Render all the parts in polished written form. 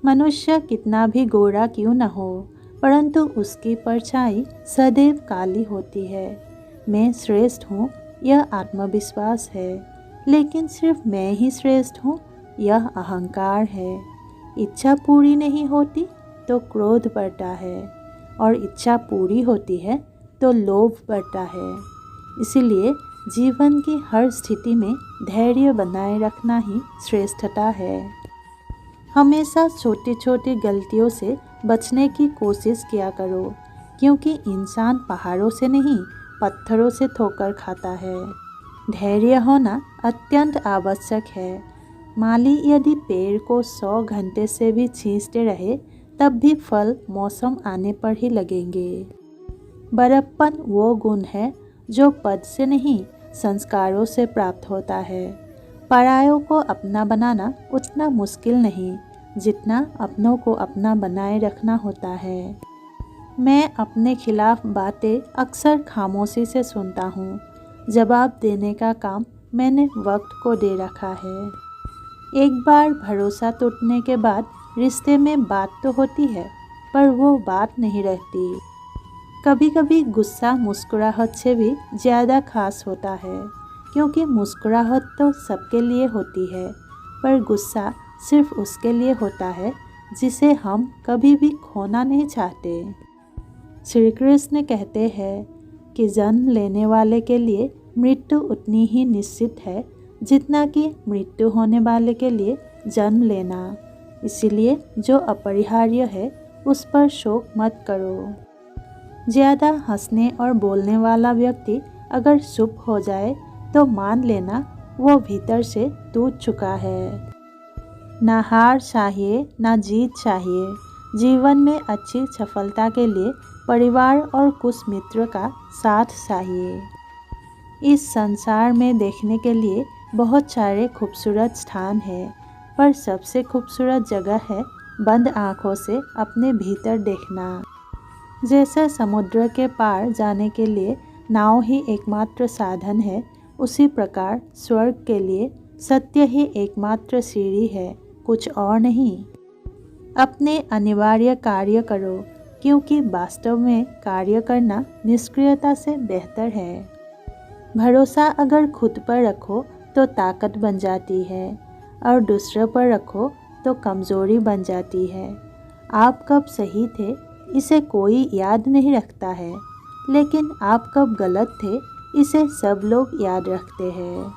मनुष्य कितना भी गोरा क्यों न हो, परंतु उसकी परछाई सदैव काली होती है। मैं श्रेष्ठ हूँ, यह आत्मविश्वास है, लेकिन सिर्फ मैं ही श्रेष्ठ हूँ, यह अहंकार है। इच्छा पूरी नहीं होती तो क्रोध बढ़ता है, और इच्छा पूरी होती है तो लोभ बढ़ता है। इसीलिए जीवन की हर स्थिति में धैर्य बनाए रखना ही श्रेष्ठता है। हमेशा छोटी छोटी गलतियों से बचने की कोशिश किया करो, क्योंकि इंसान पहाड़ों से नहीं पत्थरों से ठोकर खाता है। धैर्य होना अत्यंत आवश्यक है। माली यदि पेड़ को 100 घंटे से भी खींचते रहे तब भी फल मौसम आने पर ही लगेंगे। बड़प्पन वो गुण है जो पद से नहीं संस्कारों से प्राप्त होता है। परायों को अपना बनाना उतना मुश्किल नहीं जितना अपनों को अपना बनाए रखना होता है। मैं अपने खिलाफ बातें अक्सर खामोशी से सुनता हूँ। जवाब देने का काम मैंने वक्त को दे रखा है। एक बार भरोसा टूटने के बाद रिश्ते में बात तो होती है, पर वो बात नहीं रहती। कभी कभी गुस्सा मुस्कुराहट से भी ज़्यादा खास होता है, क्योंकि मुस्कुराहट तो सबके लिए होती है, पर गुस्सा सिर्फ उसके लिए होता है जिसे हम कभी भी खोना नहीं चाहते। श्री कृष्ण कहते हैं कि जन्म लेने वाले के लिए मृत्यु उतनी ही निश्चित है जितना कि मृत्यु होने वाले के लिए जन्म लेना। इसीलिए जो अपरिहार्य है उस पर शोक मत करो। ज़्यादा हंसने और बोलने वाला व्यक्ति अगर चुप हो जाए तो मान लेना वो भीतर से टूट चुका है। ना हार चाहिए ना जीत चाहिए। जीवन में अच्छी सफलता के लिए परिवार और कुछ मित्रों का साथ चाहिए। इस संसार में देखने के लिए बहुत सारे खूबसूरत स्थान हैं, पर सबसे खूबसूरत जगह है बंद आँखों से अपने भीतर देखना। जैसे समुद्र के पार जाने के लिए नाव ही एकमात्र साधन है, उसी प्रकार स्वर्ग के लिए सत्य ही एकमात्र सीढ़ी है, कुछ और नहीं। अपने अनिवार्य कार्य करो, क्योंकि वास्तव में कार्य करना निष्क्रियता से बेहतर है। भरोसा अगर खुद पर रखो तो ताकत बन जाती है, और दूसरों पर रखो तो कमज़ोरी बन जाती है। आप कब सही थे इसे कोई याद नहीं रखता है, लेकिन आप कब गलत थे इसे सब लोग याद रखते हैं।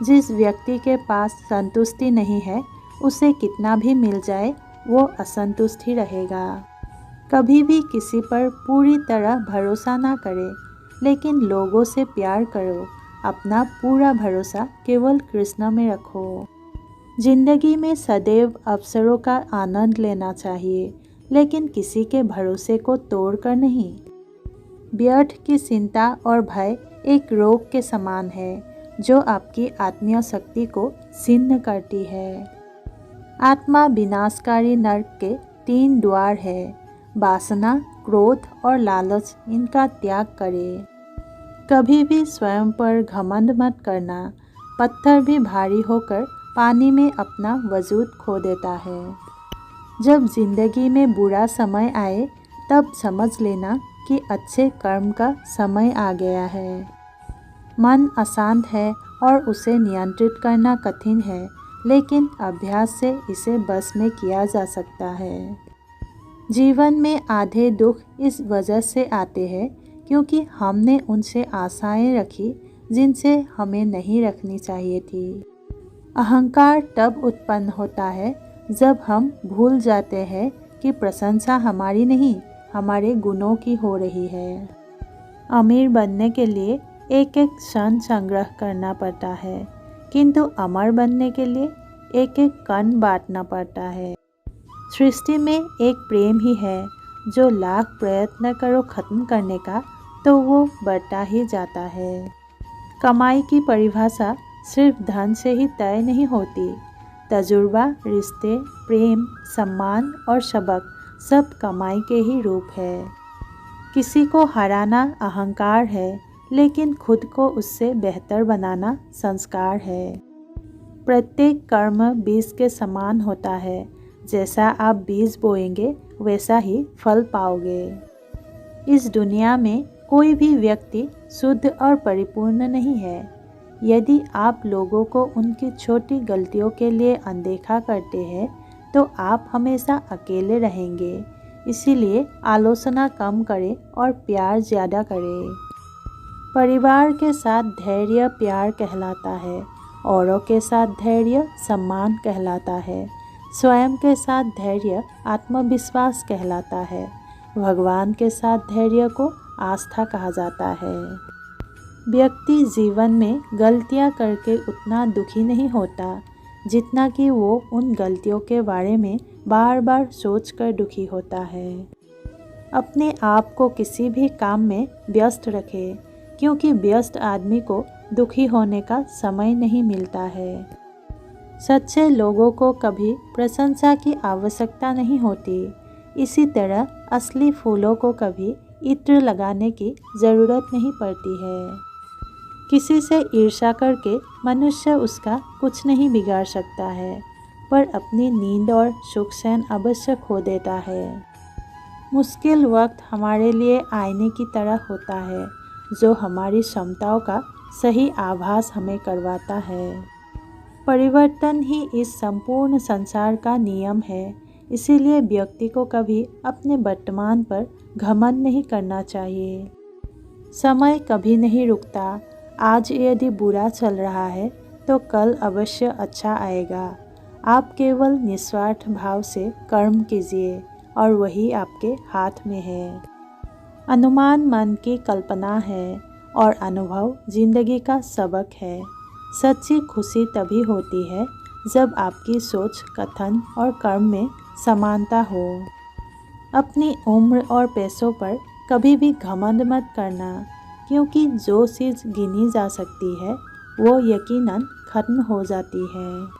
जिस व्यक्ति के पास संतुष्टि नहीं है उसे कितना भी मिल जाए वो असंतुष्ट ही रहेगा। कभी भी किसी पर पूरी तरह भरोसा ना करें, लेकिन लोगों से प्यार करो। अपना पूरा भरोसा केवल कृष्ण में रखो। जिंदगी में सदैव अवसरों का आनंद लेना चाहिए, लेकिन किसी के भरोसे को तोड़कर नहीं। व्यर्थ की चिंता और भय एक रोग के समान है जो आपकी आत्मीय शक्ति को छिन्न करती है। आत्मा विनाशकारी नरक के 3 द्वार है, वासना, क्रोध और लालच। इनका त्याग करें। कभी भी स्वयं पर घमंड मत करना। पत्थर भी भारी होकर पानी में अपना वजूद खो देता है। जब जिंदगी में बुरा समय आए तब समझ लेना कि अच्छे कर्म का समय आ गया है। मन अशांत है और उसे नियंत्रित करना कठिन है, लेकिन अभ्यास से इसे बस में किया जा सकता है। जीवन में आधे दुख इस वजह से आते हैं क्योंकि हमने उनसे आशाएं रखी जिनसे हमें नहीं रखनी चाहिए थी। अहंकार तब उत्पन्न होता है जब हम भूल जाते हैं कि प्रशंसा हमारी नहीं हमारे गुणों की हो रही है। अमीर बनने के लिए एक एक क्षण संग्रह करना पड़ता है, किंतु अमर बनने के लिए एक एक कण बांटना पड़ता है। सृष्टि में एक प्रेम ही है जो लाख प्रयत्न करो खत्म करने का तो वो बढ़ता ही जाता है। कमाई की परिभाषा सिर्फ धन से ही तय नहीं होती। तजुर्बा, रिश्ते, प्रेम, सम्मान और सबक सब कमाई के ही रूप है। किसी को हराना अहंकार है, लेकिन खुद को उससे बेहतर बनाना संस्कार है। प्रत्येक कर्म बीज के समान होता है। जैसा आप बीज बोएंगे वैसा ही फल पाओगे। इस दुनिया में कोई भी व्यक्ति शुद्ध और परिपूर्ण नहीं है। यदि आप लोगों को उनकी छोटी गलतियों के लिए अनदेखा करते हैं तो आप हमेशा अकेले रहेंगे। इसीलिए आलोचना कम करें और प्यार ज़्यादा करें। परिवार के साथ धैर्य प्यार कहलाता है, औरों के साथ धैर्य सम्मान कहलाता है, स्वयं के साथ धैर्य आत्मविश्वास कहलाता है, भगवान के साथ धैर्य को आस्था कहा जाता है। व्यक्ति जीवन में गलतियां करके उतना दुखी नहीं होता जितना कि वो उन गलतियों के बारे में बार बार सोचकर दुखी होता है। अपने आप को किसी भी काम में व्यस्त रखें, क्योंकि व्यस्त आदमी को दुखी होने का समय नहीं मिलता है। सच्चे लोगों को कभी प्रशंसा की आवश्यकता नहीं होती। इसी तरह असली फूलों को कभी इत्र लगाने की ज़रूरत नहीं पड़ती है। किसी से ईर्ष्या करके मनुष्य उसका कुछ नहीं बिगाड़ सकता है, पर अपनी नींद और सुख चैन अवश्य खो देता है। मुश्किल वक्त हमारे लिए आईने की तरह होता है, जो हमारी क्षमताओं का सही आभास हमें करवाता है। परिवर्तन ही इस संपूर्ण संसार का नियम है। इसीलिए व्यक्ति को कभी अपने वर्तमान पर घमंड नहीं करना चाहिए। समय कभी नहीं रुकता। आज यदि बुरा चल रहा है तो कल अवश्य अच्छा आएगा। आप केवल निस्वार्थ भाव से कर्म कीजिए और वही आपके हाथ में है। अनुमान मन की कल्पना है और अनुभव जिंदगी का सबक है। सच्ची खुशी तभी होती है जब आपकी सोच, कथन और कर्म में समानता हो। अपनी उम्र और पैसों पर कभी भी घमंड मत करना, क्योंकि जो चीज़ गिनी जा सकती है वो यकीनन खत्म हो जाती है।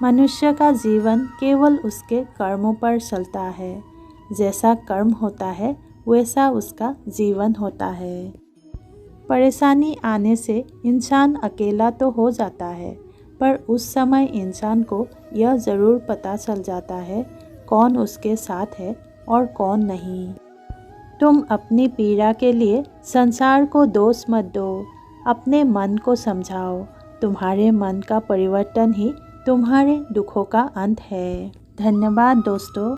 मनुष्य का जीवन केवल उसके कर्मों पर चलता है। जैसा कर्म होता है वैसा उसका जीवन होता है। परेशानी आने से इंसान अकेला तो हो जाता है, पर उस समय इंसान को यह ज़रूर पता चल जाता है कौन उसके साथ है और कौन नहीं। तुम अपनी पीड़ा के लिए संसार को दोष मत दो, अपने मन को समझाओ। तुम्हारे मन का परिवर्तन ही तुम्हारे दुखों का अंत है। धन्यवाद दोस्तों।